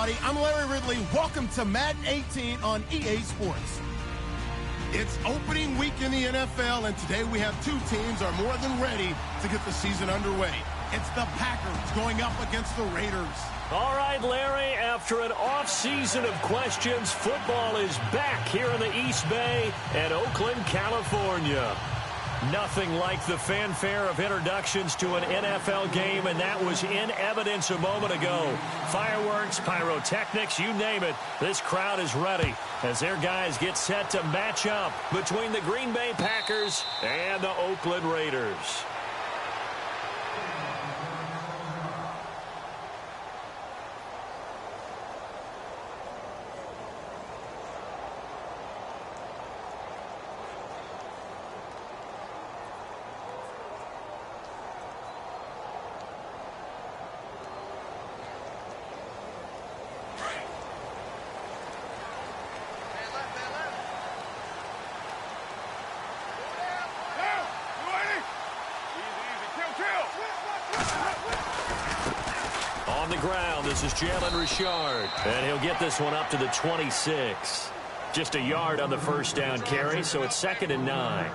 everybody. I'm Larry Ridley. Welcome to Madden 18 on EA Sports. It's opening week in the NFL, and today we have two teams are more than ready to get the season underway. It's the Packers going up against the Raiders. All right, Larry, after an off-season of questions, football is back here in the East Bay at Oakland, California. Nothing like the fanfare of introductions to an NFL game, and that was in evidence a moment ago. Fireworks, pyrotechnics, you name it. This crowd is ready as their guys get set to match up between the Green Bay Packers and the Oakland Raiders. On the ground, this is Jalen Richard, and he'll get this one up to the 26. Just a yard on the first down carry, so it's 2nd and 9.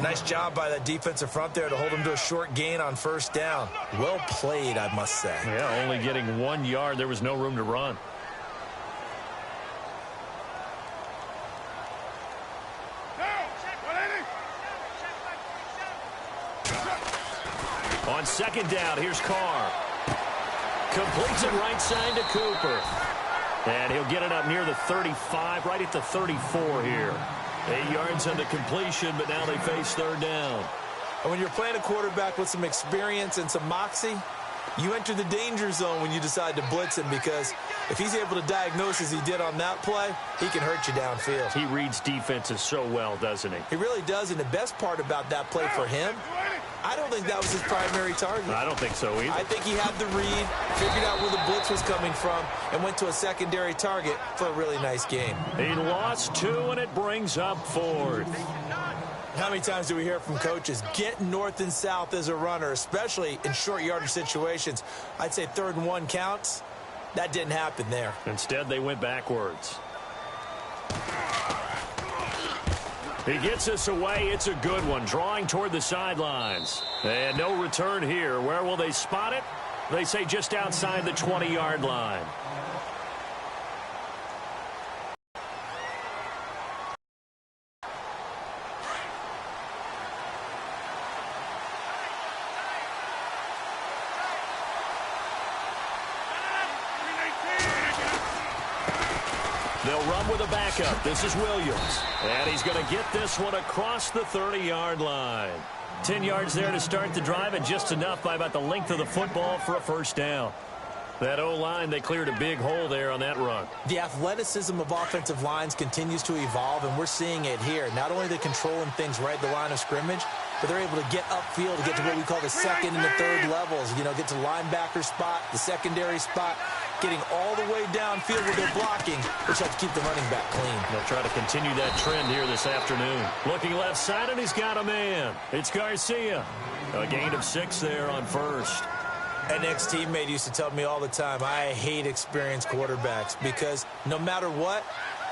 Nice job by that defensive front there to hold him to a short gain on first down. Well played, I must say. Yeah, only getting 1 yard. There was no room to run. On 2nd down, here's Carr. Completes it right side to Cooper. And he'll get it up near the 35, right at the 34 here. 8 yards on the completion, but now they face 3rd down. And when you're playing a quarterback with some experience and some moxie, you enter the danger zone when you decide to blitz him, because if he's able to diagnose as he did on that play, he can hurt you downfield. He reads defenses so well, doesn't he? He really does, and the best part about that play for him, I don't think that was his primary target. I don't think so either. I think he had the read, figured out where the blitz was coming from, and went to a secondary target for a really nice game. He lost 2, and it brings up 4th. How many times do we hear from coaches, get north and south as a runner, especially in short yardage situations? I'd say 3rd and 1 counts. That didn't happen there. Instead, they went backwards. He gets us away. It's a good one, drawing toward the sidelines. And no return here. Where will they spot it? They say just outside the 20-yard line. They'll run with a backup. This is Williams. And he's going to get this one across the 30-yard line. 10 yards there to start the drive, and just enough by about the length of the football for a first down. That O-line, they cleared a big hole there on that run. The athleticism of offensive lines continues to evolve, and we're seeing it here. Not only are they controlling things right at the line of scrimmage, but they're able to get upfield to get to what we call the 2nd and the 3rd levels. You know, get to the linebacker spot, the secondary spot, getting all the way downfield where they're blocking, which helps keep the running back clean. They'll try to continue that trend here this afternoon. Looking left side, and he's got a man. It's Garcia. A gain of 6 there on first. An ex-teammate used to tell me all the time, I hate experienced quarterbacks, because no matter what,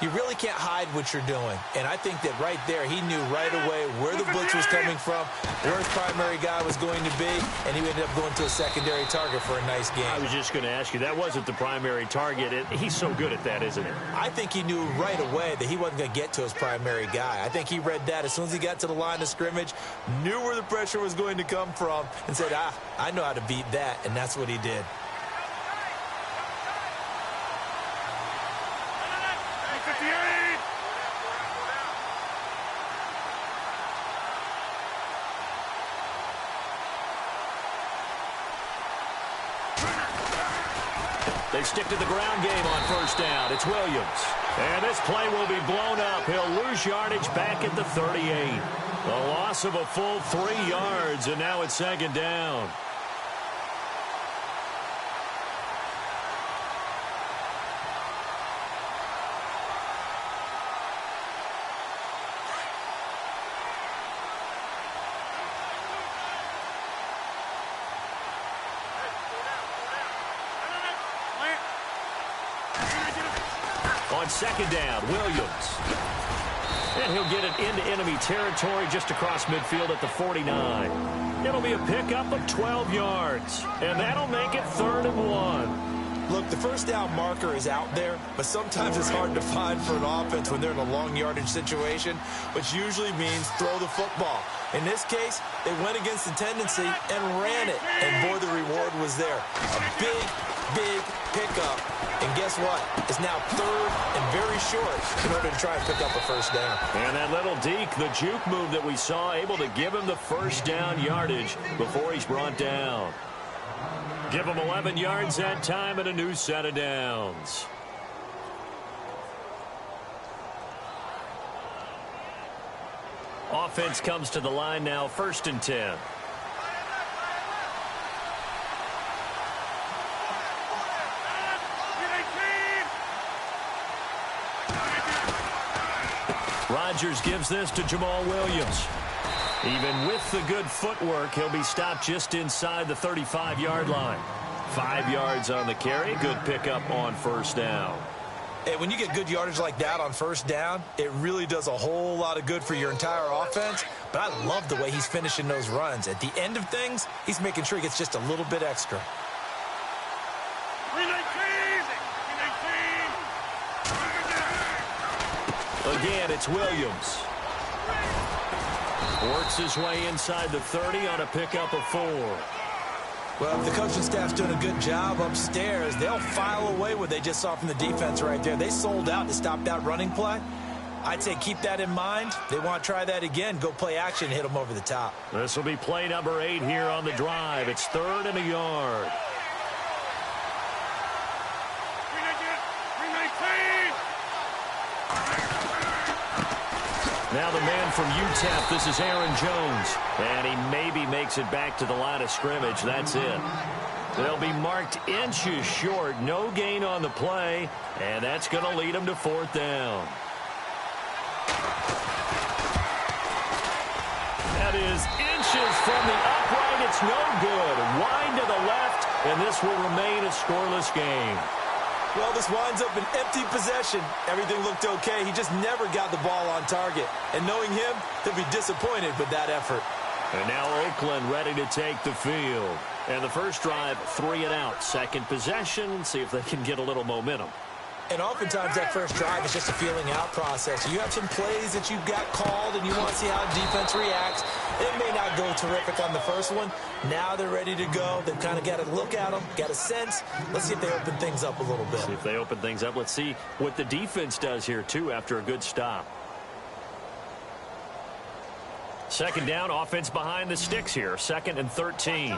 you really can't hide what you're doing. And I think that right there, he knew right away where the blitz was coming from, where his primary guy was going to be, and he ended up going to a secondary target for a nice game. I was just going to ask you, that wasn't the primary target. He's so good at that, isn't he? I think he knew right away that he wasn't going to get to his primary guy. I think he read that as soon as he got to the line of scrimmage, knew where the pressure was going to come from, and said, I know how to beat that, and that's what he did. They stick to the ground game on first down. It's Williams. And this play will be blown up. He'll lose yardage back at the 38. A loss of a full 3 yards, and now it's 2nd down. On second down, Williams. And he'll get it into enemy territory just across midfield at the 49. It'll be a pickup of 12 yards. And that'll make it 3rd and 1. Look, the first down marker is out there, but sometimes it's hard to find for an offense when they're in a long yardage situation, which usually means throw the football. In this case, they went against the tendency and ran it, and boy, the reward was there. A big, big pickup, and guess what? It's now 3rd and very short in order to try and pick up a first down. And that little deke, the juke move that we saw, able to give him the first down yardage before he's brought down. Give him 11 yards that time and a new set of downs. Offense comes to the line now, 1st and 10. Rodgers gives this to Jamal Williams. Even with the good footwork, he'll be stopped just inside the 35-yard line. 5 yards on the carry. Good pickup on first down. Hey, when you get good yardage like that on first down, it really does a whole lot of good for your entire offense. But I love the way he's finishing those runs. At the end of things, he's making sure he gets just a little bit extra. Again, it's Williams. Works his way inside the 30 on a pickup of 4. Well, if the coaching staff's doing a good job upstairs, they'll file away what they just saw from the defense right there. They sold out to stop that running play. I'd say keep that in mind. They want to try that again. Go play action and hit them over the top. This will be play number 8 here on the drive. It's 3rd and a yard. Now the man from UTEP, this is Aaron Jones. And he maybe makes it back to the line of scrimmage. That's it. They'll be marked inches short. No gain on the play. And that's going to lead them to 4th down. That is inches from the upright. It's no good. Wide to the left. And this will remain a scoreless game. Well, this winds up an empty possession. Everything looked okay. He just never got the ball on target. And knowing him, he'll be disappointed with that effort. And now Oakland ready to take the field. And the first drive, 3 and out. Second possession, see if they can get a little momentum. And oftentimes that first drive is just a feeling out process. You have some plays that you've got called and you want to see how defense reacts. It may not go terrific on the first one. Now they're ready to go. They've kind of got to look at them, got a sense. Let's see if they open things up a little bit. See if they open things up. Let's see what the defense does here, too, after a good stop. Second down, offense behind the sticks here. 2nd and 13.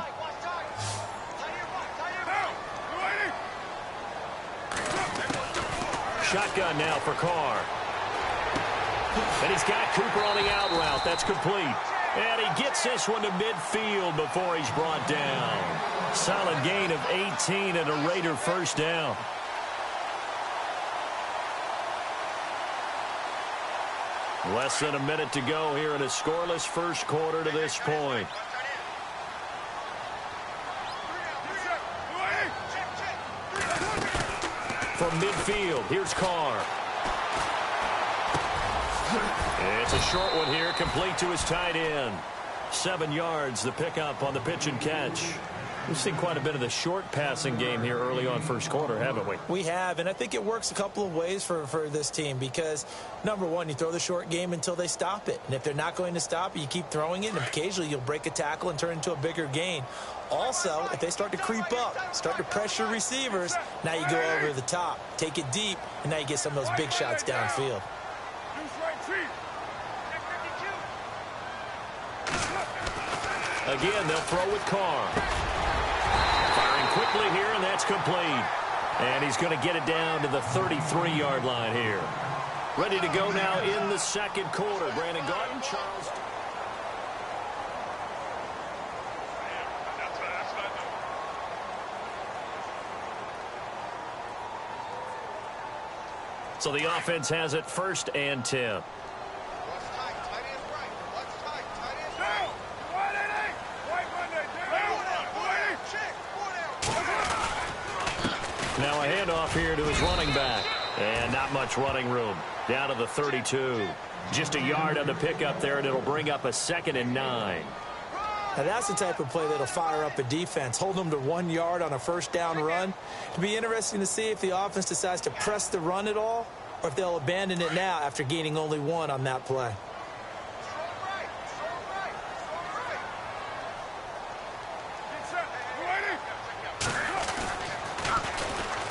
Shotgun now for Carr. And he's got Cooper on the out route. That's complete. And he gets this one to midfield before he's brought down. Solid gain of 18 and a Raider first down. Less than a minute to go here in a scoreless first quarter to this point. From midfield, here's Carr. It's a short one here, complete to his tight end. 7 yards, the pickup on the pitch and catch. We've seen quite a bit of the short passing game here early on first quarter, haven't we? We have, and I think it works a couple of ways for this team because, number one, you throw the short game until they stop it. And if they're not going to stop it, you keep throwing it, and occasionally you'll break a tackle and turn it into a bigger gain. Also, if they start to creep up, start to pressure receivers, now you go over the top, take it deep, and now you get some of those big shots downfield. Again, they'll throw with Carr. Firing quickly here, and that's complete. And he's going to get it down to the 33-yard line here. Ready to go now in the second quarter. Brandon Garden, Charles. So the offense has it 1st and 10. Now a handoff here to his running back. And not much running room. Down to the 32. Just a yard on the pickup there, and it'll bring up a 2nd and 9. Now that's the type of play that'll fire up a defense. Hold them to 1 yard on a first down run. It'll be interesting to see if the offense decides to press the run at all, or if they'll abandon it now after gaining only 1 on that play.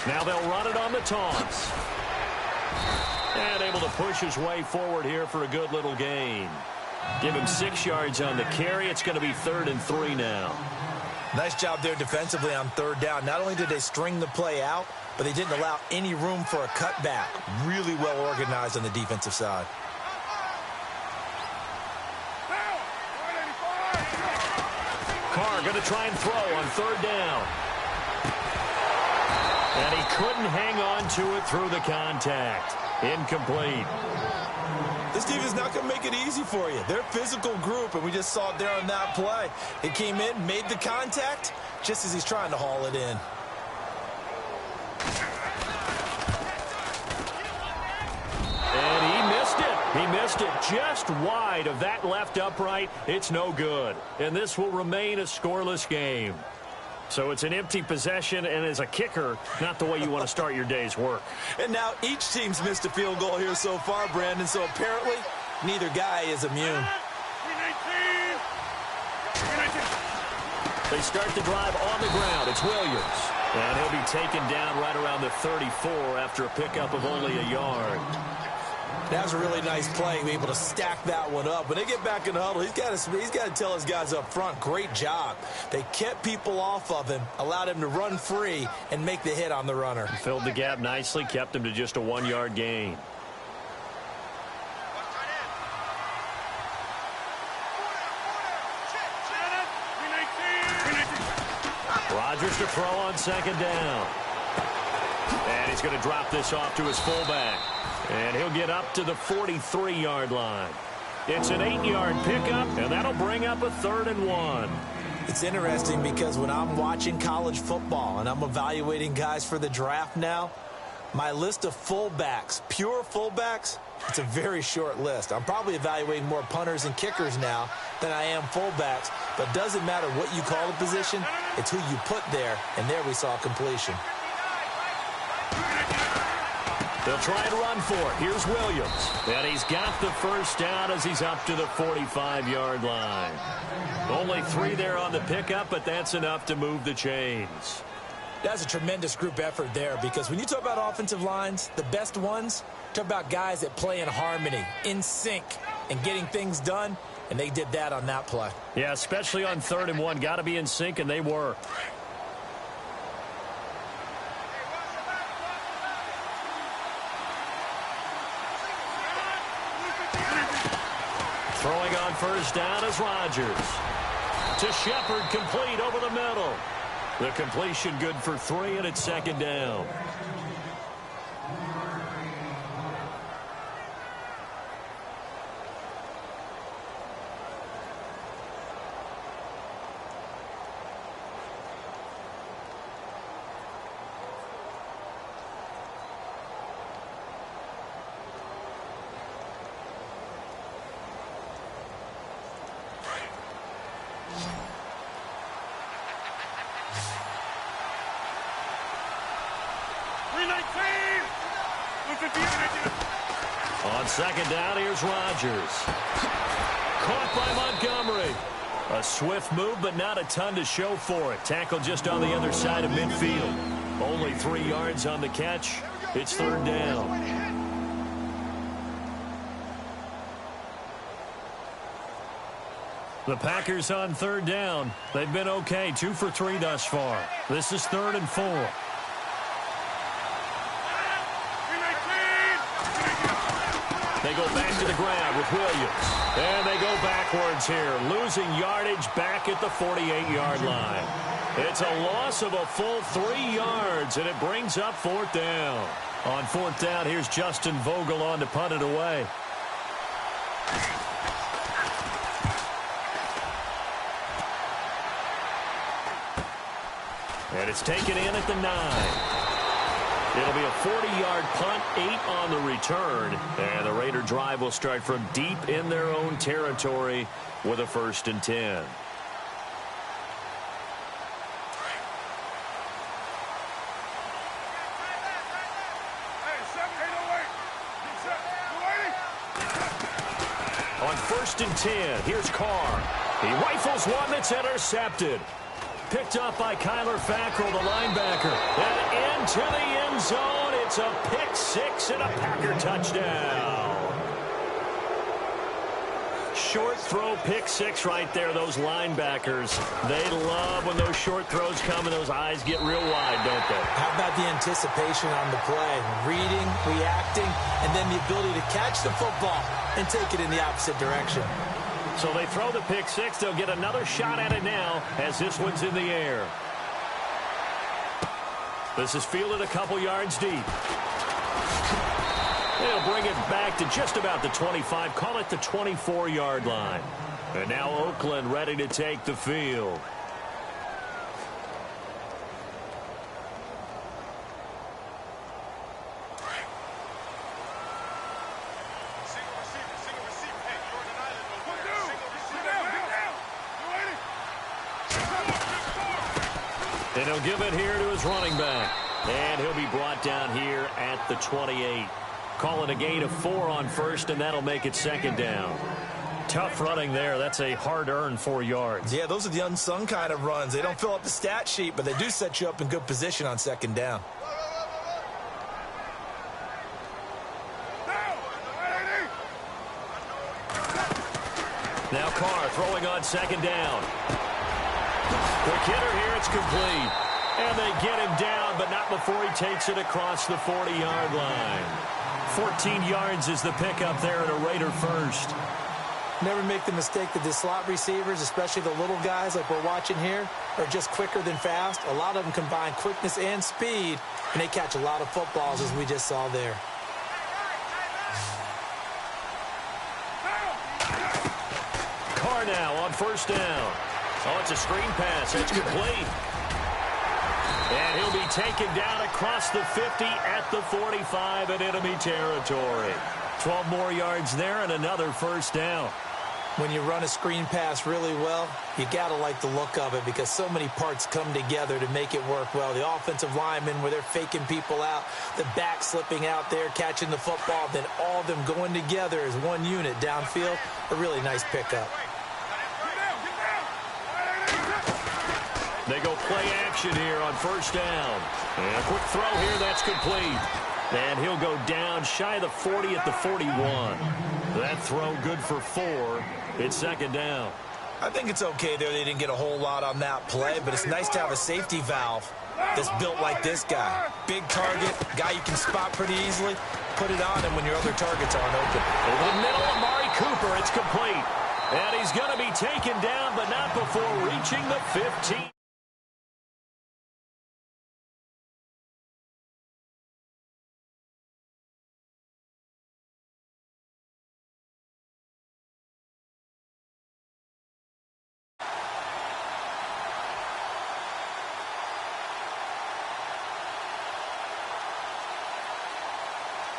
Now they'll run it on the toss. And able to push his way forward here for a good little gain. Give him 6 yards on the carry. It's going to be 3rd and 3 now. Nice job there defensively on 3rd down. Not only did they string the play out, but they didn't allow any room for a cutback. Really well organized on the defensive side. Carr going to try and throw on 3rd down. And he couldn't hang on to it through the contact. Incomplete. This team is not going to make it easy for you. They're a physical group, and we just saw it there on that play. He came in, made the contact, just as he's trying to haul it in. And he missed it. He missed it just wide of that left upright. It's no good. And this will remain a scoreless game. So it's an empty possession, and as a kicker, not the way you want to start your day's work. And now each team's missed a field goal here so far, Brandon, so apparently neither guy is immune. They start the drive on the ground. It's Williams. And he'll be taken down right around the 34 after a pickup of only a yard. That was a really nice play, be able to stack that one up. When they get back in the huddle, he's got to tell his guys up front, great job. They kept people off of him, allowed him to run free, and make the hit on the runner. Filled the gap nicely, kept him to just a 1-yard gain. Rodgers to throw on 2nd down. And he's going to drop this off to his fullback. And he'll get up to the 43-yard line. It's an 8-yard pickup, and that'll bring up a 3rd and 1. It's interesting because when I'm watching college football and I'm evaluating guys for the draft now, my list of fullbacks, pure fullbacks, it's a very short list. I'm probably evaluating more punters and kickers now than I am fullbacks, but it doesn't matter what you call the position, it's who you put there, and there we saw completion. They'll try and run for it. Here's Williams. And he's got the first down as he's up to the 45-yard line. Only 3 there on the pickup, but that's enough to move the chains. That's a tremendous group effort there, because when you talk about offensive lines, the best ones, talk about guys that play in harmony, in sync, and getting things done, and they did that on that play. Yeah, especially on 3rd and 1. Got to be in sync, and they were. Throwing on first down is Rodgers. To Shepard, complete over the middle. The completion good for 3, and it's 2nd down. On 2nd down, here's Rodgers. Caught by Montgomery. A swift move, but not a ton to show for it. Tackle just on the other side of midfield. Only 3 yards on the catch. It's 3rd down. The Packers on 3rd down. They've been okay, 2 for 3 thus far. This is 3rd and 4. They go back to the ground with Williams. And they go backwards here, losing yardage back at the 48-yard line. It's a loss of a full 3 yards, and it brings up 4th down. On 4th down, here's Justin Vogel on to punt it away. And it's taken in at the 9. It'll be a 40-yard punt, 8 on the return, and the Raider drive will start from deep in their own territory with a 1st and 10. On 1st and 10, here's Carr. He rifles one that's intercepted. Picked up by Kyler Fackrell, the linebacker. And into the end zone. It's a pick 6 and a Packer touchdown. Short throw, pick 6 right there. Those linebackers, they love when those short throws come and those eyes get real wide, don't they? How about the anticipation on the play? Reading, reacting, and then the ability to catch the football and take it in the opposite direction. So they throw the pick 6. They'll get another shot at it now as this one's in the air. This is fielded a couple yards deep. They'll bring it back to just about the 25. Call it the 24-yard line. And now Oakland ready to take the field. And he'll give it here to his running back. And he'll be brought down here at the 28. Call it a gain of 4 on 1st, and that'll make it 2nd down. Tough running there. That's a hard-earned 4 yards. Yeah, those are the unsung kind of runs. They don't fill up the stat sheet, but they do set you up in good position on 2nd down. Now Carr throwing on 2nd down. Quick hitter here. It's complete. And they get him down, but not before he takes it across the 40-yard line. 14 yards is the pickup there at a Raider 1st. Never make the mistake that the slot receivers, especially the little guys like we're watching here, are just quicker than fast. A lot of them combine quickness and speed, and they catch a lot of footballs, as we just saw there. Carr now on 1st down. Oh, it's a screen pass. It's complete. And he'll be taken down across the 50 at the 45 in enemy territory. 12 more yards there and another 1st down. When you run a screen pass really well, you got to like the look of it because so many parts come together to make it work well. The offensive linemen, where they're faking people out, the back slipping out there, catching the football, then all of them going together as one unit downfield. A really nice pickup. They go play action here on 1st down. And a quick throw here, that's complete. And he'll go down shy of the 40 at the 41. That throw good for 4. It's 2nd down. I think it's okay there. They didn't get a whole lot on that play, but it's nice to have a safety valve that's built like this guy. Big target, guy you can spot pretty easily. Put it on him when your other targets aren't open. Over the middle, Amari Cooper, it's complete. And he's going to be taken down, but not before reaching the 15.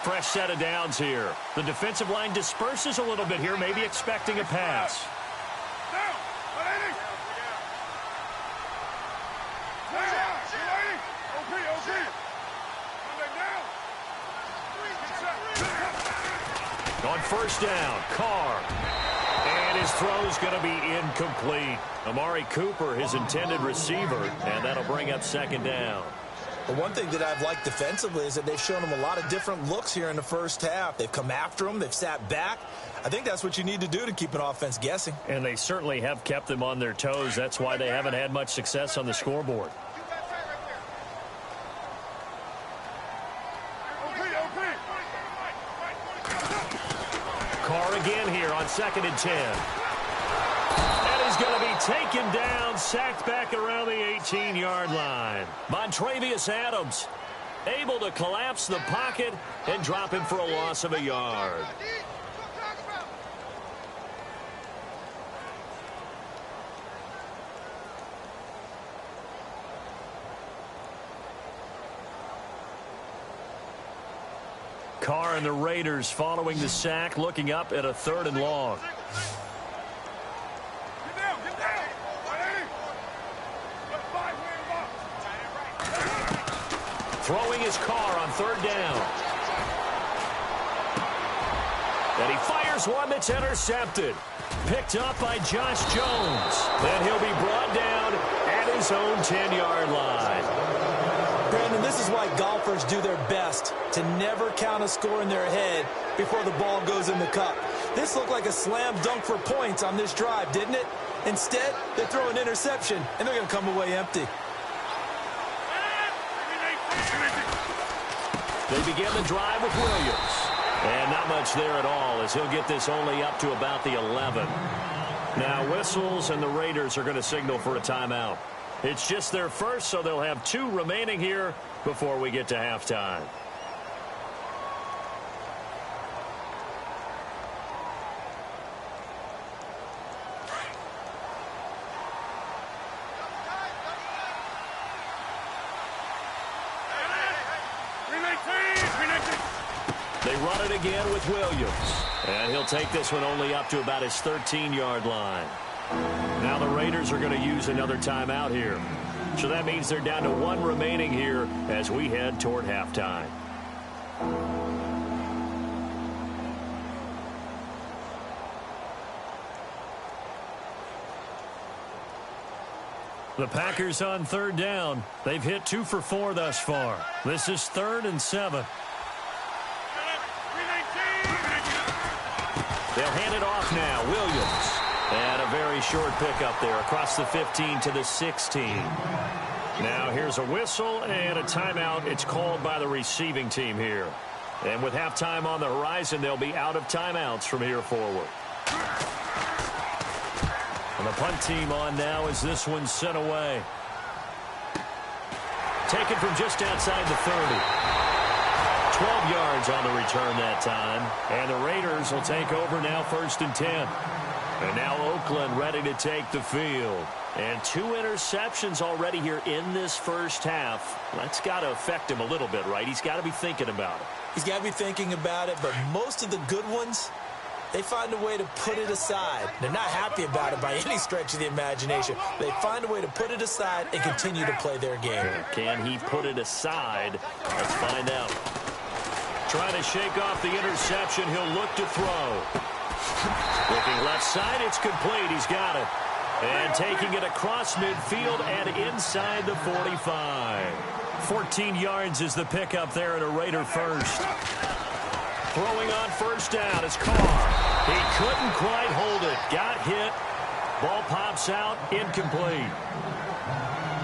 Fresh set of downs here. The defensive line disperses a little bit here, maybe expecting a pass. On 1st down, Carr. And his throw's going to be incomplete. Amari Cooper, his intended receiver, and that'll bring up 2nd down. But one thing that I've liked defensively is that they've shown him a lot of different looks here in the 1st half. They've come after him. They've sat back. I think that's what you need to do to keep an offense guessing. And they certainly have kept them on their toes. That's why they haven't had much success on the scoreboard. Carr again here on 2nd and 10. Going to be taken down, sacked back around the 18-yard line. Montravius Adams able to collapse the pocket and drop him for a loss of a yard. Carr and the Raiders following the sack, looking up at a 3rd and long. Throwing his Carr on 3rd down. And he fires one that's intercepted. Picked up by Josh Jones. And he'll be brought down at his own 10-yard line. Brandon, this is why golfers do their best to never count a score in their head before the ball goes in the cup. This looked like a slam dunk for points on this drive, didn't it? Instead, they throw an interception, and they're going to come away empty. They begin the drive with Williams. And not much there at all, as he'll get this only up to about the 11. Now, whistles, and the Raiders are going to signal for a timeout. It's just their first, so they'll have 2 remaining here before we get to halftime. They run it again with Williams. And he'll take this one only up to about his 13-yard line. Now the Raiders are going to use another timeout here. So that means they're down to 1 remaining here as we head toward halftime. The Packers on 3rd down. They've hit 2 for 4 thus far. This is 3rd and 7. They'll hand it off now. Williams. And a very short pickup there across the 15 to the 16. Now here's a whistle and a timeout. It's called by the receiving team here. And with halftime on the horizon, they'll be out of timeouts from here forward. And the punt team on now as this one's sent away. Taken from just outside the 30. 12 yards on the return that time. And the Raiders will take over now 1st and 10. And now Oakland ready to take the field. And 2 interceptions already here in this first half. That's got to affect him a little bit, right? He's got to be thinking about it. He's got to be thinking about it, but most of the good ones, they find a way to put it aside. They're not happy about it by any stretch of the imagination. They find a way to put it aside and continue to play their game. Can he put it aside? Let's find out. Trying to shake off the interception. He'll look to throw. Looking left side, it's complete. He's got it. And taking it across midfield and inside the 45. 14 yards is the pickup there at a Raider first. Throwing on 1st down is Carr. He couldn't quite hold it. Got hit. Ball pops out. Incomplete.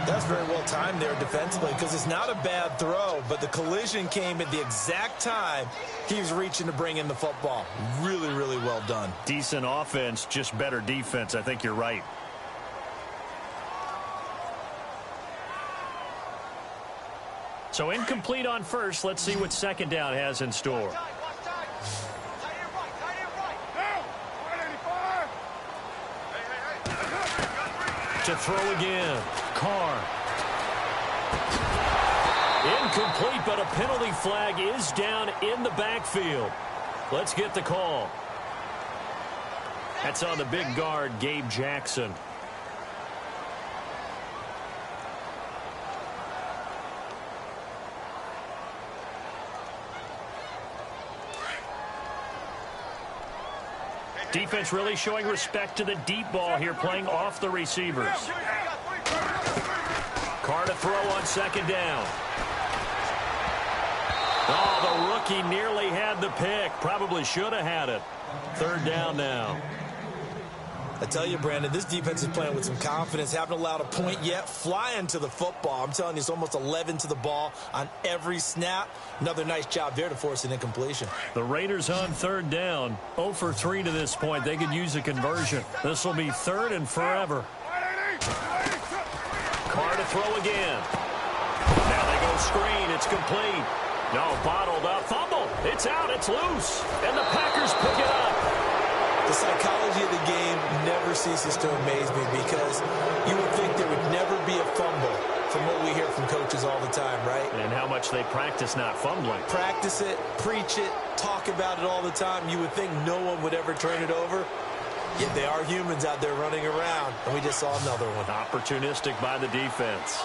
That's very well timed there defensively because it's not a bad throw, but the collision came at the exact time he was reaching to bring in the football. Really, really well done. Decent offense, just better defense. I think you're right. So incomplete on 1st. Let's see what 2nd down has in store. To throw again. Carr. Incomplete, but a penalty flag is down in the backfield. Let's get the call. That's on the big guard, Gabe Jackson. Defense really showing respect to the deep ball here, playing off the receivers. Carr to throw on 2nd down. Oh, the rookie nearly had the pick. Probably should have had it. 3rd down now. I tell you, Brandon, this defense is playing with some confidence. Haven't allowed a point yet. Flying to the football. I'm telling you, it's almost 11 to the ball on every snap. Another nice job there to force an incompletion. The Raiders on 3rd down. 0 for 3 to this point. They could use a conversion. This will be 3rd and forever. Carr to throw again. Now they go screen. It's complete. No, bottled up. Fumble. It's out. It's loose. And the Packers pick it up. The psychology of the game never ceases to amaze me because you would think there would never be a fumble from what we hear from coaches all all the time, right? And how much they practice not fumbling. Practice it, preach it, talk about it all the time. You would think no one would ever turn it over. Yet they are humans out there running around, and we just saw another one. Opportunistic by the defense.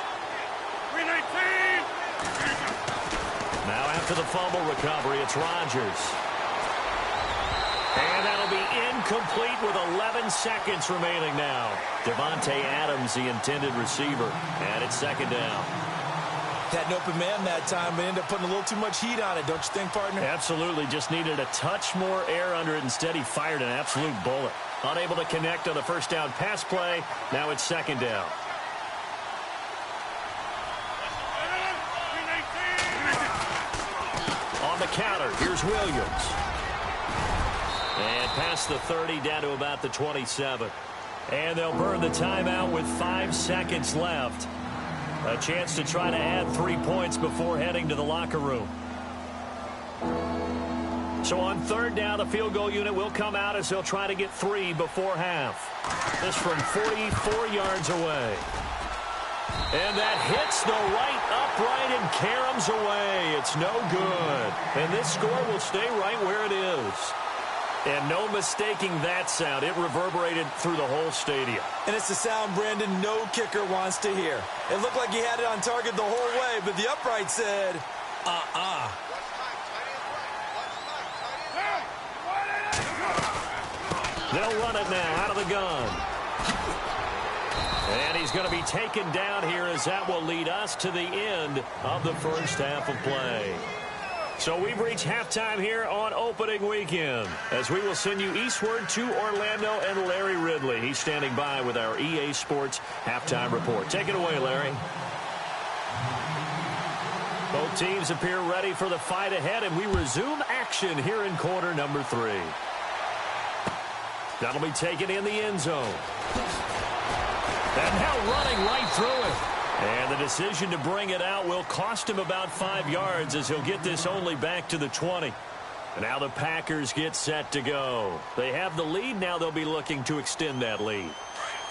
Now after the fumble recovery, it's Rodgers. And that'll be incomplete with 11 seconds remaining now. Devontae Adams, the intended receiver, and it's second down. Had an open man that time, but ended up putting a little too much heat on it, don't you think, partner? Absolutely. Just needed a touch more air under it. Instead, he fired an absolute bullet. Unable to connect on the first down pass play. Now it's second down. On the counter, here's Williams. And past the 30, down to about the 27. And they'll burn the timeout with 5 seconds left. A chance to try to add 3 points before heading to the locker room. So on third down, the field goal unit will come out as they'll try to get 3 before half. This from 44 yards away. And that hits the right upright and caroms away. It's no good. And this score will stay right where it is. And no mistaking that sound. It reverberated through the whole stadium. And it's the sound Brandon no kicker wants to hear. It looked like he had it on target the whole way, but the upright said, They'll run it now out of the gun. And he's going to be taken down here as that will lead us to the end of the first half of play. So we've reached halftime here on opening weekend as we will send you eastward to Orlando and Larry Ridley. He's standing by with our EA Sports halftime report. Take it away, Larry. Both teams appear ready for the fight ahead, and we resume action here in quarter number 3. That'll be taken in the end zone. And now running right through it. And the decision to bring it out will cost him about 5 yards as he'll get this only back to the 20. And now the Packers get set to go. They have the lead. Now they'll be looking to extend that lead.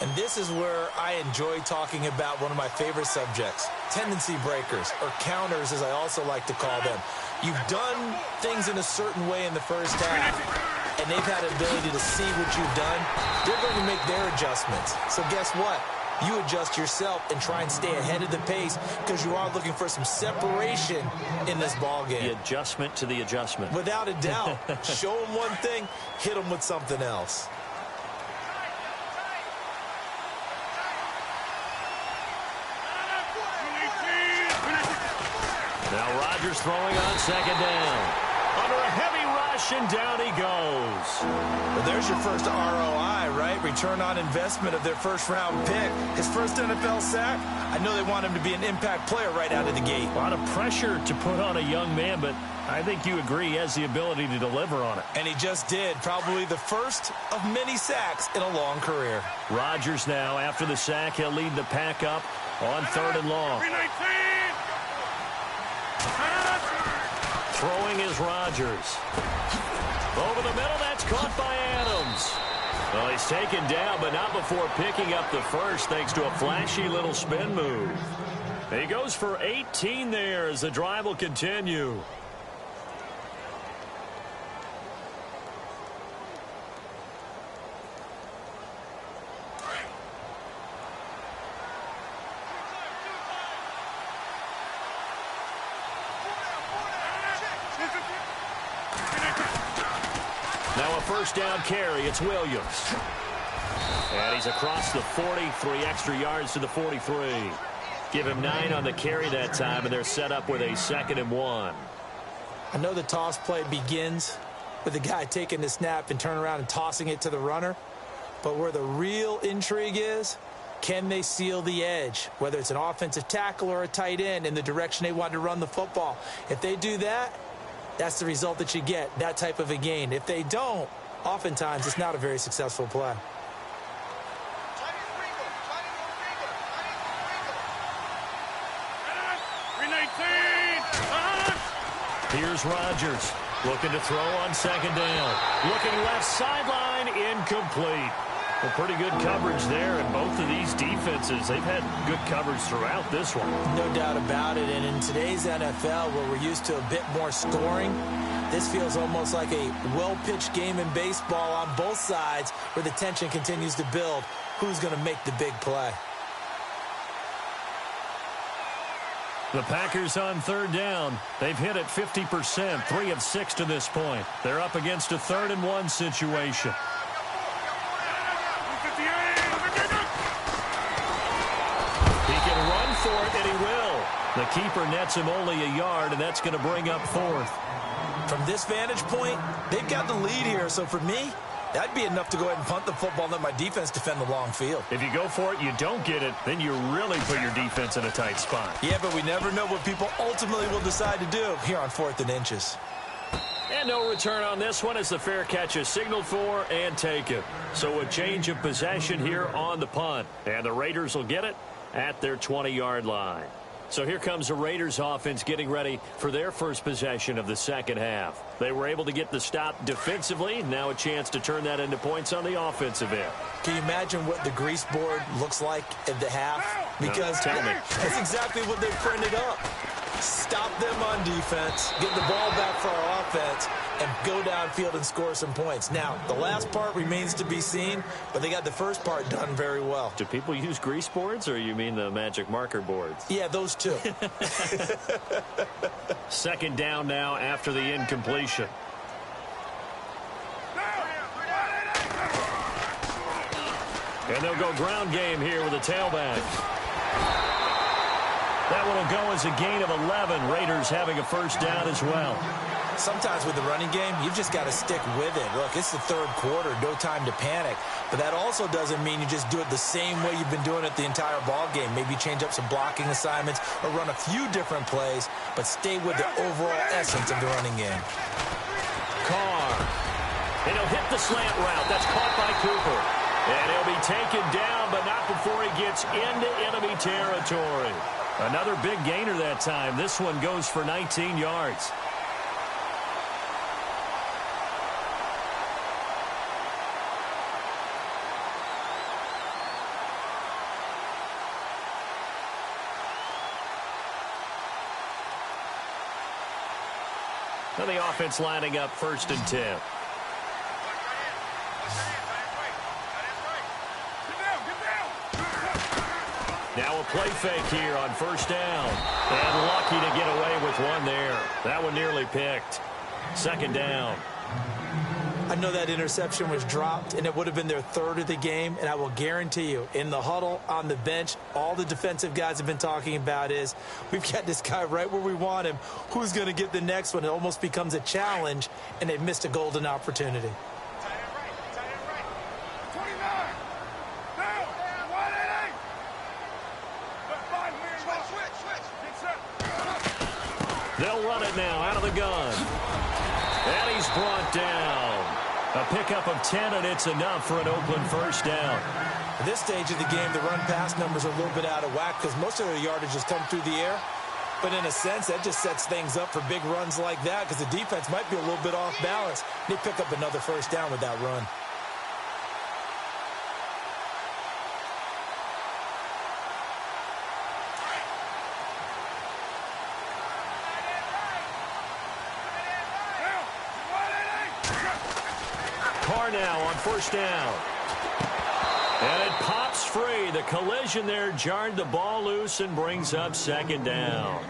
And this is where I enjoy talking about one of my favorite subjects, tendency breakers, or counters as I also like to call them. You've done things in a certain way in the first half, and they've had an ability to see what you've done. They're going to make their adjustments. So guess what? You adjust yourself and try and stay ahead of the pace because you are looking for some separation in this ball game. The adjustment to the adjustment. Without a doubt. Show them one thing, hit them with something else. Now Rodgers throwing on second down. Under a heavy rush, and down he goes. Well, there's your first ROI, right? Return on investment of their first-round pick. His first NFL sack. I know they want him to be an impact player right out of the gate. A lot of pressure to put on a young man, but I think you agree he has the ability to deliver on it. And he just did. Probably the first of many sacks in a long career. Rodgers now, after the sack, he'll lead the pack up on third and long. Throwing is Rodgers. Over the middle, that's caught by Adams. Well, he's taken down, but not before picking up the first, thanks to a flashy little spin move. He goes for 18 there as the drive will continue. Now a first down carry. It's Williams. And he's across the 40, 3 extra yards to the 43. Give him 9 on the carry that time, and they're set up with a 2nd and 1. I know the toss play begins with the guy taking the snap and turning around and tossing it to the runner. But where the real intrigue is, can they seal the edge, whether it's an offensive tackle or a tight end, in the direction they want to run the football? If they do that, that's the result that you get, that type of a gain. If they don't, oftentimes it's not a very successful play. Here's Rodgers looking to throw on second down. Looking left sideline, incomplete. Well, pretty good coverage there, and both of these defenses, they've had good coverage throughout this one. No doubt about it, and in today's NFL, where we're used to a bit more scoring, this feels almost like a well-pitched game in baseball on both sides where the tension continues to build. Who's going to make the big play? The Packers on third down. They've hit it 50%, 3 of 6 to this point. They're up against a 3rd-and-1 situation. He can run for it, and he will. The keeper nets him only a yard, and that's going to bring up 4th. From this vantage point, they've got the lead here, so for me, that'd be enough to go ahead and punt the football and let my defense defend the long field. If you go for it, you don't get it, then you really put your defense in a tight spot. Yeah, but we never know what people ultimately will decide to do here on 4th and inches. And no return on this one as the fair catch is signaled for and taken. So a change of possession here on the punt. And the Raiders will get it at their 20-yard line. So here comes the Raiders offense getting ready for their first possession of the second half. They were able to get the stop defensively. Now a chance to turn that into points on the offensive end. Can you imagine what the grease board looks like at the half? Because tell me. That's exactly what they printed up. Stop them on defense, get the ball back for our offense, and go downfield and score some points. Now, the last part remains to be seen, but they got the first part done very well. Do people use grease boards, or you mean the magic marker boards? Yeah, those two. Second down now after the incompletion. And they'll go ground game here with a tailback. That one will go as a gain of 11. Raiders having a first down as well. Sometimes with the running game, you've just got to stick with it. Look, it's the third quarter, no time to panic. But that also doesn't mean you just do it the same way you've been doing it the entire ball game. Maybe change up some blocking assignments or run a few different plays, but stay with the overall essence of the running game. Carr. And he'll hit the slant route. That's caught by Cooper. And he'll be taken down, but not before he gets into enemy territory. Another big gainer that time. This one goes for 19 yards. And the offense lining up 1st and 10. Now a play fake here on 1st down. And lucky to get away with one there. That one nearly picked. 2nd down. I know that interception was dropped, and it would have been their 3rd of the game, and I will guarantee you, in the huddle, on the bench, all the defensive guys have been talking about is, we've got this guy right where we want him. Who's going to get the next one? It almost becomes a challenge, and they've missed a golden opportunity. They'll run it now out of the gun. And he's brought down. A pickup of 10, and it's enough for an Oakland first down. At this stage of the game, the run-pass numbers are a little bit out of whack because most of their yardage has come through the air. But in a sense, that just sets things up for big runs like that because the defense might be a little bit off balance. They pick up another first down with that run. Carr now on 1st down. And it pops free. The collision there jarred the ball loose and brings up 2nd down.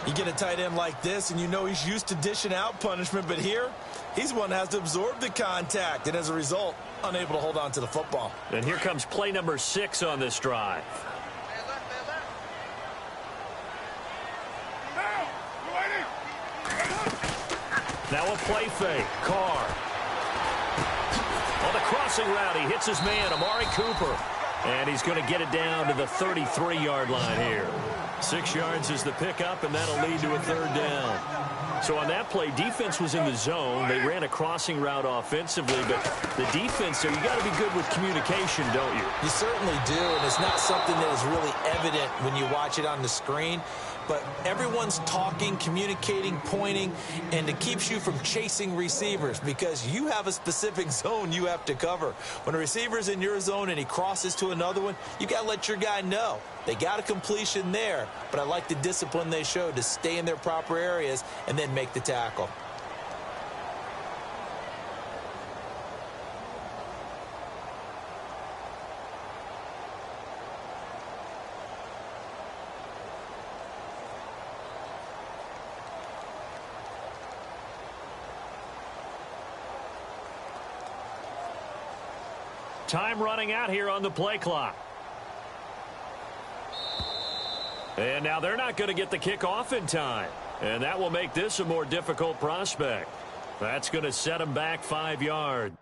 You get a tight end like this, and you know he's used to dishing out punishment, but here, he's one that has to absorb the contact, and as a result, unable to hold on to the football. And here comes play number 6 on this drive. Now a play fake. Carr. On the crossing route, he hits his man, Amari Cooper. And he's going to get it down to the 33-yard line here. 6 yards is the pickup, and that'll lead to a third down. So on that play, defense was in the zone. They ran a crossing route offensively, but the defense, so you got to be good with communication, don't you? You certainly do, and it's not something that is really evident when you watch it on the screen. But everyone's talking, communicating, pointing, and it keeps you from chasing receivers because you have a specific zone you have to cover. When a receiver's in your zone and he crosses to another one, you got to let your guy know. They got a completion there, but I like the discipline they showed to stay in their proper areas and then make the tackle. Time running out here on the play clock. And now they're not going to get the kickoff in time. And that will make this a more difficult prospect. That's going to set them back 5 yards.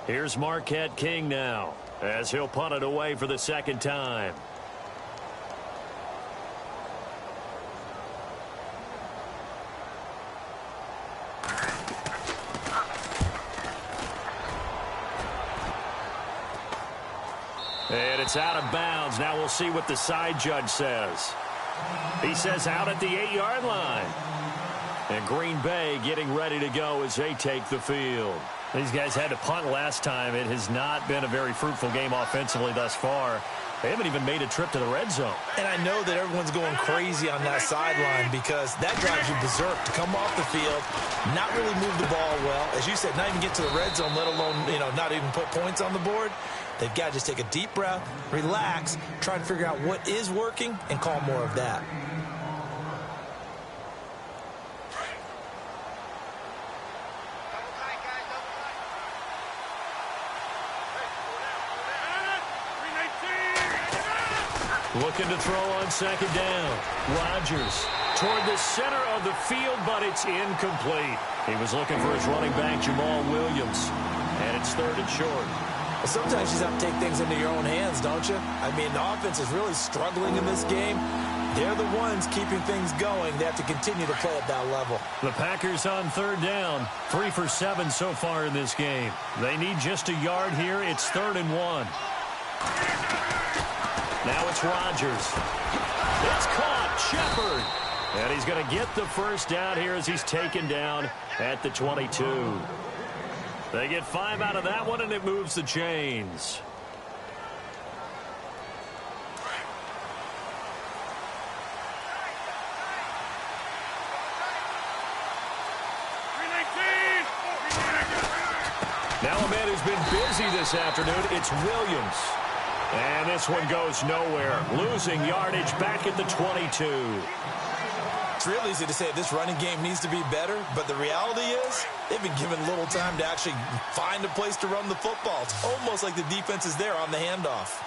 Here's Marquette King now, as he'll punt it away for the second time. And it's out of bounds. Now we'll see what the side judge says. He says out at the 8-yard line. And Green Bay getting ready to go as they take the field. These guys had to punt last time. It has not been a very fruitful game offensively thus far. They haven't even made a trip to the red zone. And I know that everyone's going crazy on that sideline because that drives you berserk to come off the field, not really move the ball well. As you said, not even get to the red zone, let alone, not even put points on the board. They've got to just take a deep breath, relax, try to figure out what is working, and call more of that. Looking to throw on second down. Rodgers toward the center of the field, but it's incomplete. He was looking for his running back, Jamal Williams, and it's third and short. Well, sometimes you just have to take things into your own hands, don't you? I mean, the offense is really struggling in this game. They're the ones keeping things going. They have to continue to play at that level. The Packers on third down, 3 for 7 so far in this game. They need just a yard here. It's 3rd and 1. Now it's Rodgers. It's caught. Shepard. And he's going to get the first down here as he's taken down at the 22. They get 5 out of that one, and it moves the chains. Now a man who's been busy this afternoon, it's Williams. And this one goes nowhere. Losing yardage back at the 22. It's real easy to say this running game needs to be better, but the reality is they've been given little time to actually find a place to run the football. It's almost like the defense is there on the handoff.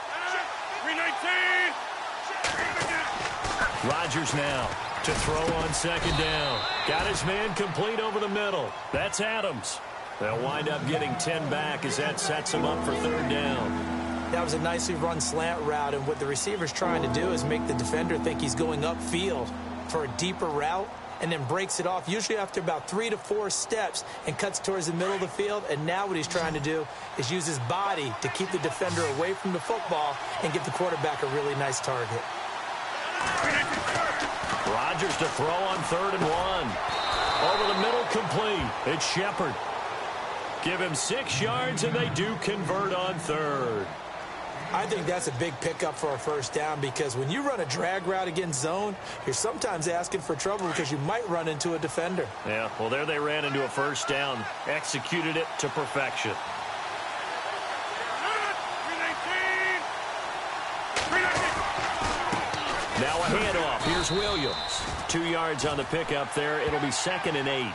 319. Rodgers now to throw on second down. Got his man complete over the middle. That's Adams. They'll wind up getting 10 back as that sets him up for third down. That was a nicely run slant route, and what the receiver's trying to do is make the defender think he's going upfield for a deeper route and then breaks it off, usually after about 3 to 4 steps, and cuts towards the middle of the field. And now what he's trying to do is use his body to keep the defender away from the football and give the quarterback a really nice target. Rodgers to throw on 3rd and 1. Over the middle, complete. It's Shepard. Give him 6 yards, and they do convert on 3rd. I think that's a big pickup for a first down because when you run a drag route against zone, you're sometimes asking for trouble because you might run into a defender. Yeah, well, there they ran into a first down. Executed it to perfection. Now a handoff. Here's Williams. 2 yards on the pickup there. It'll be 2nd and 8.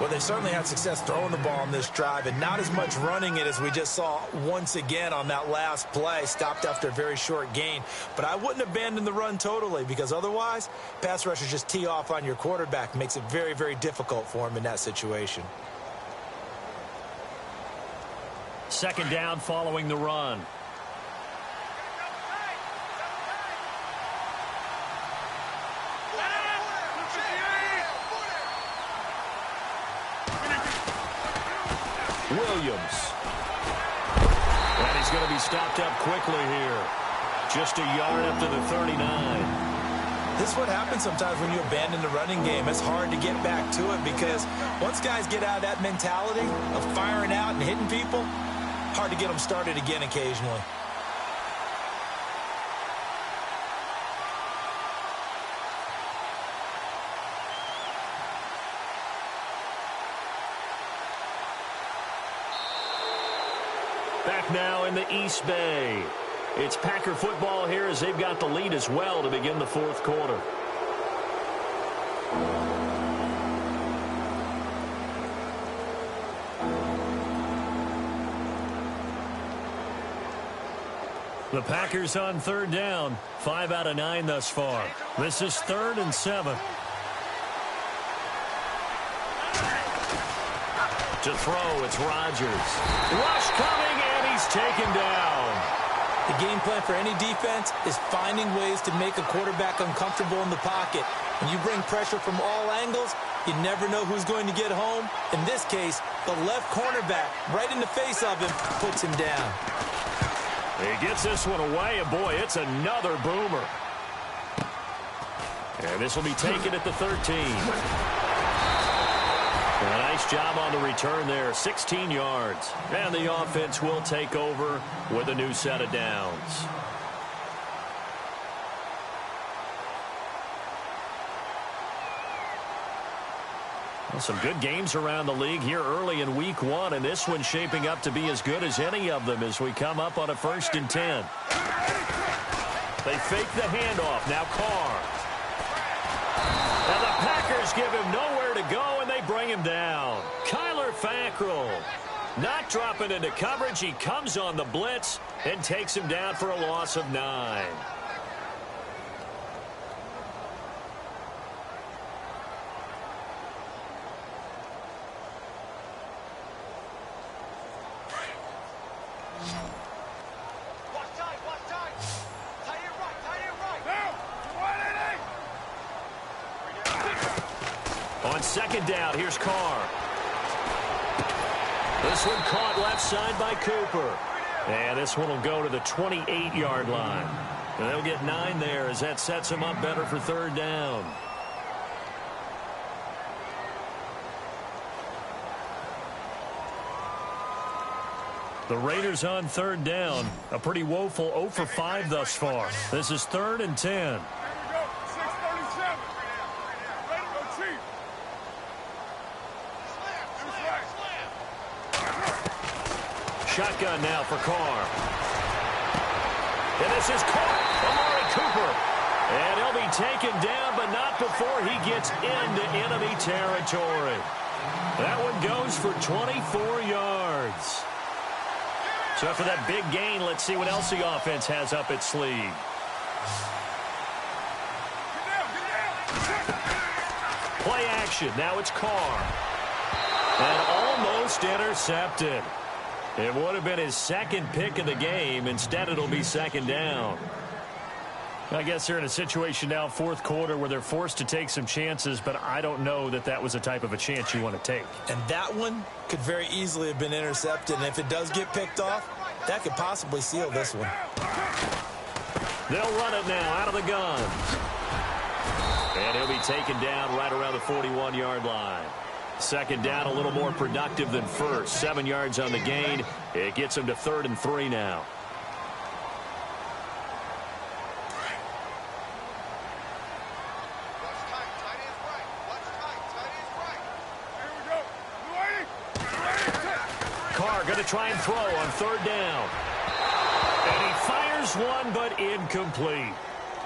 Well, they certainly had success throwing the ball on this drive and not as much running it as we just saw once again on that last play. Stopped after a very short gain. But I wouldn't abandon the run totally because otherwise, pass rushers just tee off on your quarterback. Makes it very, very difficult for him in that situation. 2nd down following the run. Williams. And he's going to be stopped up quickly here. Just a yard up to the 39. This is what happens sometimes when you abandon the running game. It's hard to get back to it because once guys get out of that mentality of firing out and hitting people, hard to get them started again occasionally. Back now in the East Bay. It's Packer football here as they've got the lead as well to begin the 4th quarter. The Packers on 3rd down. 5 out of 9 thus far. This is 3rd and 7. To throw, it's Rodgers. Rush coming, and he's taken down. The game plan for any defense is finding ways to make a quarterback uncomfortable in the pocket. When you bring pressure from all angles, you never know who's going to get home. In this case, the left cornerback, right in the face of him, puts him down. He gets this one away, and boy, it's another boomer. And this will be taken at the 13. A nice job on the return there, 16 yards. And the offense will take over with a new set of downs. Well, some good games around the league here early in week 1, and this one's shaping up to be as good as any of them as we come up on a 1st and 10. They fake the handoff. Now Carr. And the Packers give him nowhere to go, and they bring him down. Kyler Fackrell not dropping into coverage. He comes on the blitz and takes him down for a loss of 9. On 2nd down, here's Carr. This one caught left side by Cooper. And this one will go to the 28-yard line. And they'll get 9 there as that sets him up better for 3rd down. The Raiders on 3rd down. A pretty woeful 0 for 5 thus far. This is 3rd and 10. Shotgun now for Carr. And this is caught. Amari Cooper. And he'll be taken down, but not before he gets into enemy territory. That one goes for 24 yards. So after that big gain, let's see what else the offense has up its sleeve. Play action. Now it's Carr. And almost intercepted. It would have been his 2nd pick of the game. Instead, it'll be 2nd down. I guess they're in a situation now, 4th quarter, where they're forced to take some chances, but I don't know that that was the type of a chance you want to take. And that one could very easily have been intercepted, and if it does get picked off, that could possibly seal this one. They'll run it now out of the gun. And he'll be taken down right around the 41-yard line. Second down, a little more productive than first. 7 yards on the gain. It gets him to 3rd and 3 now. Carr going to try and throw on 3rd down. And he fires one, but incomplete.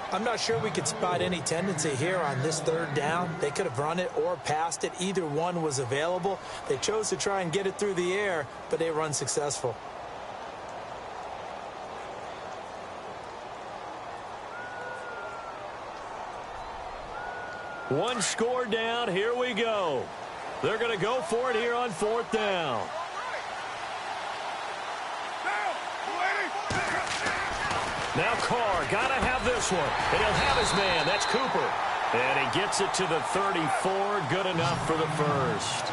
I'm not sure we could spot any tendency here on this 3rd down. They could have run it or passed it. Either one was available. They chose to try and get it through the air, but they were unsuccessful. One score down. Here we go. They're going to go for it here on 4th down. Now Carr got to have this one. And he'll have his man. That's Cooper. And he gets it to the 34. Good enough for the first.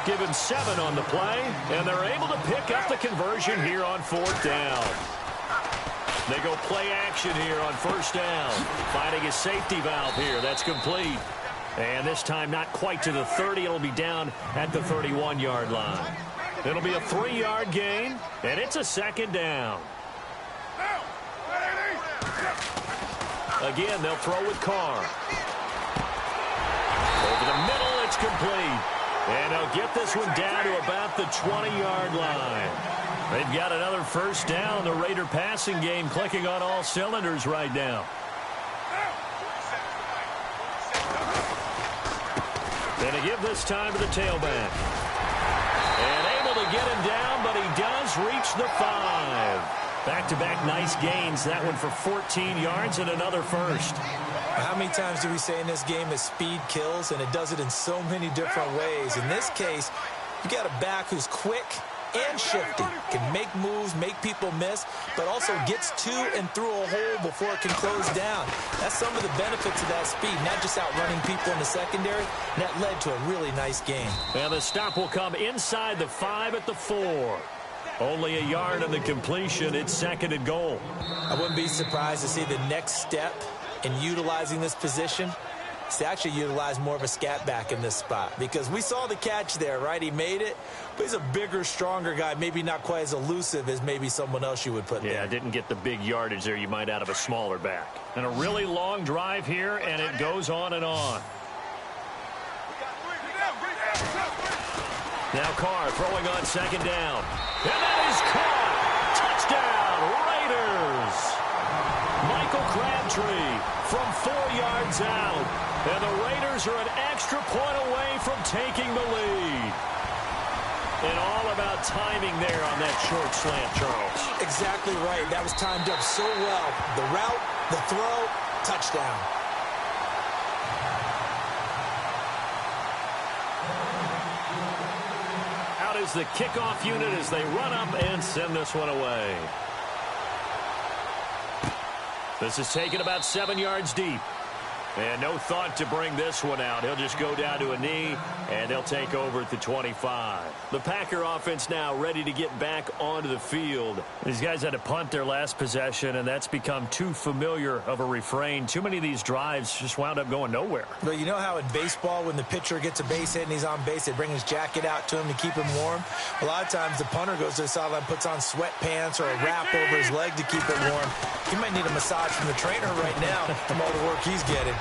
Give him 7 on the play. And they're able to pick up the conversion here on 4th down. They go play action here on 1st down. Finding a safety valve here. That's complete. And this time not quite to the 30. It'll be down at the 31-yard line. It'll be a 3-yard gain. And it's a 2nd down. Again, they'll throw with Carr. Over the middle, it's complete. And they'll get this one down to about the 20-yard line. They've got another 1st down. The Raider passing game clicking on all cylinders right now. And to give this time to the tailback. And able to get him down, but he does reach the 5. Back-to-back nice gains. That one for 14 yards and another first. How many times do we say in this game that speed kills, and it does it in so many different ways? In this case, you got a back who's quick and shifty, can make moves, make people miss, but also gets to and through a hole before it can close down. That's some of the benefits of that speed, not just outrunning people in the secondary. And that led to a really nice game. And the stop will come inside the 5 at the 4. Only a yard on the completion. It's 2nd and goal. I wouldn't be surprised to see the next step in utilizing this position is to actually utilize more of a scat back in this spot, because we saw the catch there, right? He made it, but he's a bigger, stronger guy, maybe not quite as elusive as maybe someone else you would put there. Yeah, didn't get the big yardage there you might out of a smaller back. And a really long drive here, and it goes on and on. Now Carr throwing on 2nd down. And that is caught. Touchdown, Raiders. Michael Crabtree from 4 yards out. And the Raiders are an extra point away from taking the lead. And all about timing there on that short slant, Charles. Exactly right. That was timed up so well. The route, the throw, touchdown. Is the kickoff unit as they run up and send this one away. This is taken about 7 yards deep. And no thought to bring this one out. He'll just go down to a knee, and they'll take over at the 25. The Packer offense now ready to get back onto the field. These guys had to punt their last possession, and that's become too familiar of a refrain. Too many of these drives just wound up going nowhere. But you know how in baseball, when the pitcher gets a base hit and he's on base, they bring his jacket out to him to keep him warm? A lot of times the punter goes to the sideline, puts on sweatpants or a wrap over his leg to keep it warm. He might need a massage from the trainer right now from all the work he's getting.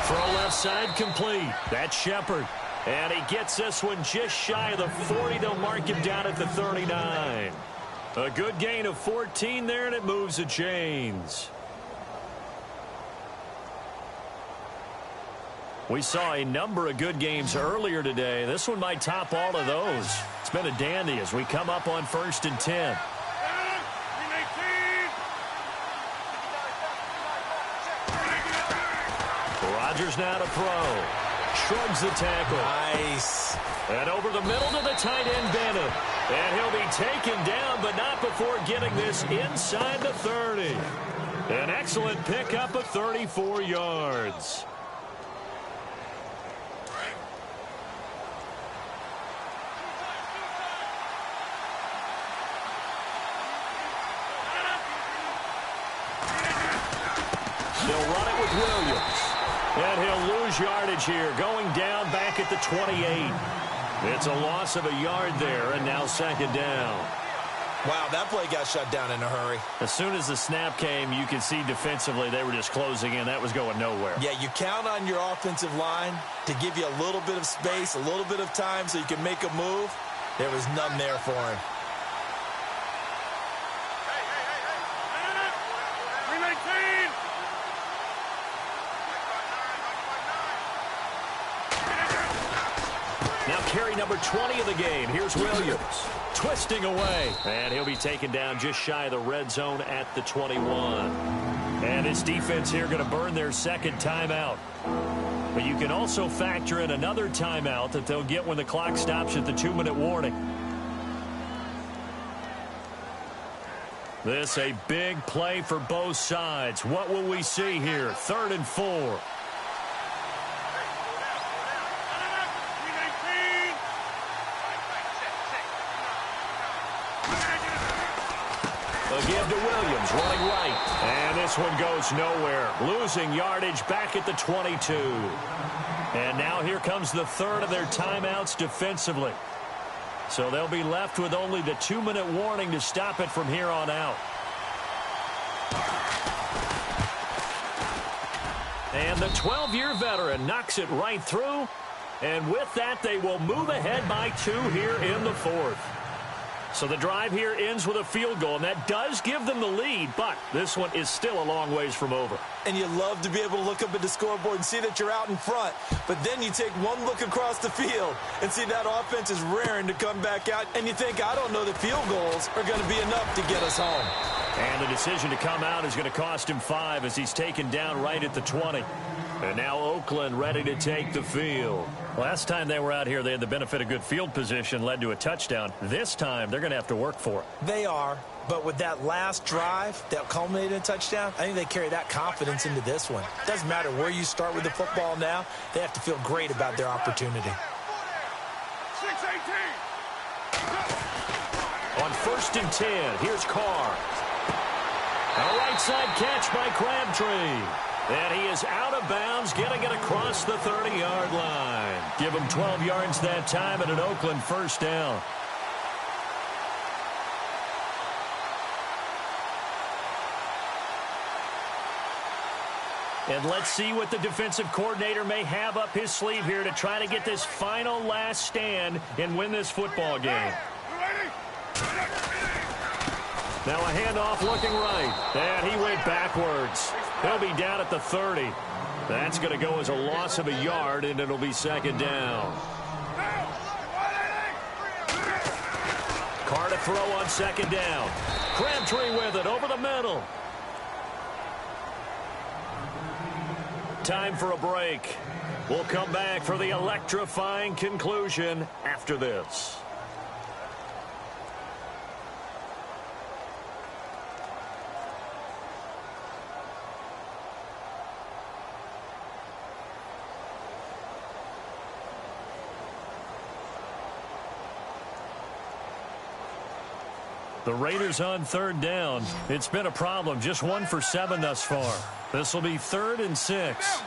Throw left side complete. That's Shepard. And he gets this one just shy of the 40. They'll mark him down at the 39. A good gain of 14 there, and it moves the chains. We saw a number of good games earlier today. This one might top all of those. It's been a dandy as we come up on 1st and 10. Rodgers now to throw. Shrugs the tackle. Nice. And over the middle to the tight end, Bennett. And he'll be taken down, but not before getting this inside the 30. An excellent pickup of 34 yards. They'll run it with Williams. And he'll lose yardage here, going down back at the 28. It's a loss of a yard there, and now second down. Wow, that play got shut down in a hurry. As soon as the snap came, you could see defensively they were just closing in. That was going nowhere. Yeah, you count on your offensive line to give you a little bit of space, a little bit of time so you can make a move. There was none there for him. Now carry number 20 of the game. Here's Williams. Twisting away. And he'll be taken down just shy of the red zone at the 21. And this defense here going to burn their second timeout. But you can also factor in another timeout that they'll get when the clock stops at the 2-minute warning. This a big play for both sides. What will we see here? 3rd and 4. A give to Williams, running right. And this one goes nowhere. Losing yardage back at the 22. And now here comes the 3rd of their timeouts defensively. So they'll be left with only the 2-minute warning to stop it from here on out. And the 12-year veteran knocks it right through. And with that, they will move ahead by 2 here in the 4th. So the drive here ends with a field goal, and that does give them the lead, but this one is still a long ways from over. And you love to be able to look up at the scoreboard and see that you're out in front, but then you take one look across the field and see that offense is raring to come back out, and you think, I don't know that field goals are going to be enough to get us home. And the decision to come out is going to cost him 5 as he's taken down right at the 20. And now Oakland ready to take the field. Last time they were out here, they had the benefit of good field position, led to a touchdown. This time, they're going to have to work for it. They are, but with that last drive that culminated in a touchdown, I think they carry that confidence into this one. Doesn't matter where you start with the football now, they have to feel great about their opportunity. 6-18. On 1st and 10, here's Carr. A right side catch by Crabtree. And he is out of bounds, getting it across the 30-yard line. Give him 12 yards that time and an Oakland 1st down. And let's see what the defensive coordinator may have up his sleeve here to try to get this final last stand and win this football game. Now a handoff looking right. And he went backwards. He'll be down at the 30. That's going to go as a loss of a yard, and it'll be 2nd down. Carr to throw on 2nd down. Crabtree with it over the middle. Time for a break. We'll come back for the electrifying conclusion after this. The Raiders on 3rd down. It's been a problem. Just 1 for 7 thus far. This will be 3rd and 6.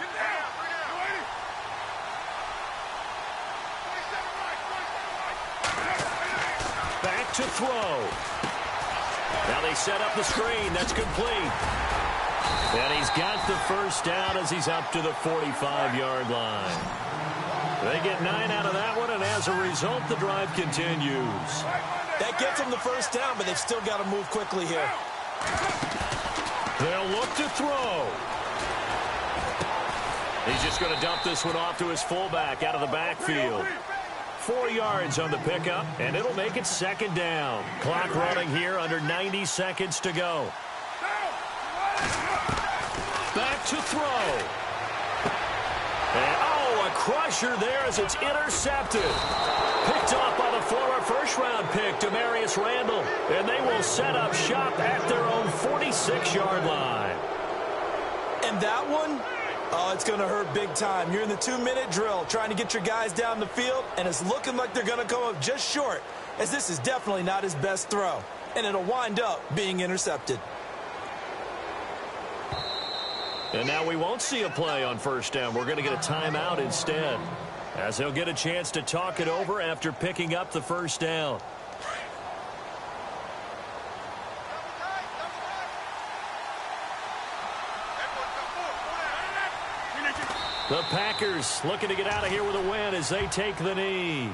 Back to throw. Now they set up the screen. That's complete. And he's got the 1st down as he's up to the 45-yard line. They get 9 out of that one, and as a result, the drive continues. That gets them the 1st down, but they've still got to move quickly here. They'll look to throw. He's just going to dump this one off to his fullback out of the backfield. 4 yards on the pickup, and it'll make it 2nd down. Clock running here under 90 seconds to go. Back to throw. And, a crusher there as it's intercepted. Picked off by the former first-round pick, Demarius Randall. And they will set up shop at their own 46-yard line. And that one, it's going to hurt big time. You're in the 2-minute drill trying to get your guys down the field, and it's looking like they're going to come up just short, as this is definitely not his best throw. And it'll wind up being intercepted. And now we won't see a play on first down. We're going to get a timeout instead, as he'll get a chance to talk it over after picking up the first down. The Packers looking to get out of here with a win as they take the knee.